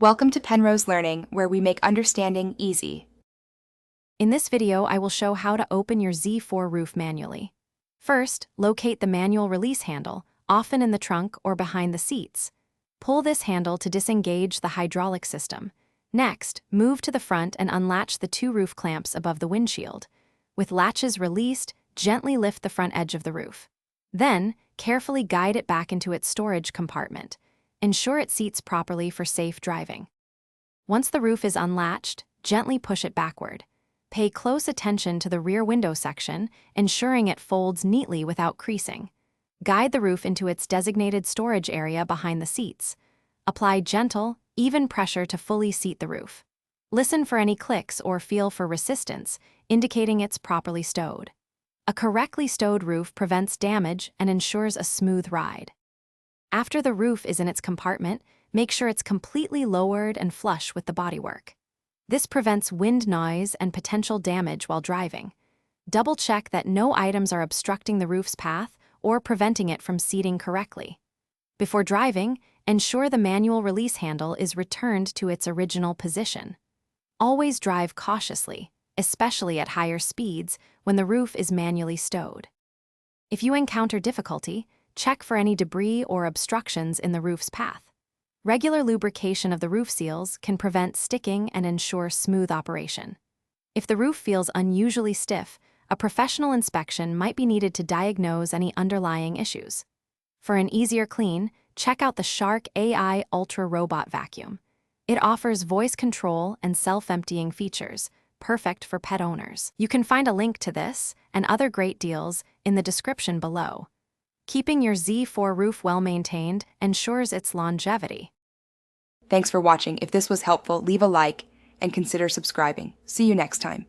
Welcome to Penrose Learning, where we make understanding easy. In this video, I will show how to open your Z4 roof manually. First, locate the manual release handle, often in the trunk or behind the seats. Pull this handle to disengage the hydraulic system. Next, move to the front and unlatch the two roof clamps above the windshield. With latches released, gently lift the front edge of the roof. Then, carefully guide it back into its storage compartment. Ensure it seats properly for safe driving. Once the roof is unlatched, gently push it backward. Pay close attention to the rear window section, ensuring it folds neatly without creasing. Guide the roof into its designated storage area behind the seats. Apply gentle, even pressure to fully seat the roof. Listen for any clicks or feel for resistance, indicating it's properly stowed. A correctly stowed roof prevents damage and ensures a smooth ride. After the roof is in its compartment, make sure it's completely lowered and flush with the bodywork. This prevents wind noise and potential damage while driving. Double-check that no items are obstructing the roof's path or preventing it from seating correctly. Before driving, ensure the manual release handle is returned to its original position. Always drive cautiously, especially at higher speeds when the roof is manually stowed. If you encounter difficulty, check for any debris or obstructions in the roof's path. Regular lubrication of the roof seals can prevent sticking and ensure smooth operation. If the roof feels unusually stiff, a professional inspection might be needed to diagnose any underlying issues. For an easier clean, check out the Shark AI Ultra Robot Vacuum. It offers voice control and self-emptying features, perfect for pet owners. You can find a link to this and other great deals in the description below. Keeping your Z4 roof well-maintained ensures its longevity. Thanks for watching. If this was helpful, leave a like and consider subscribing. See you next time.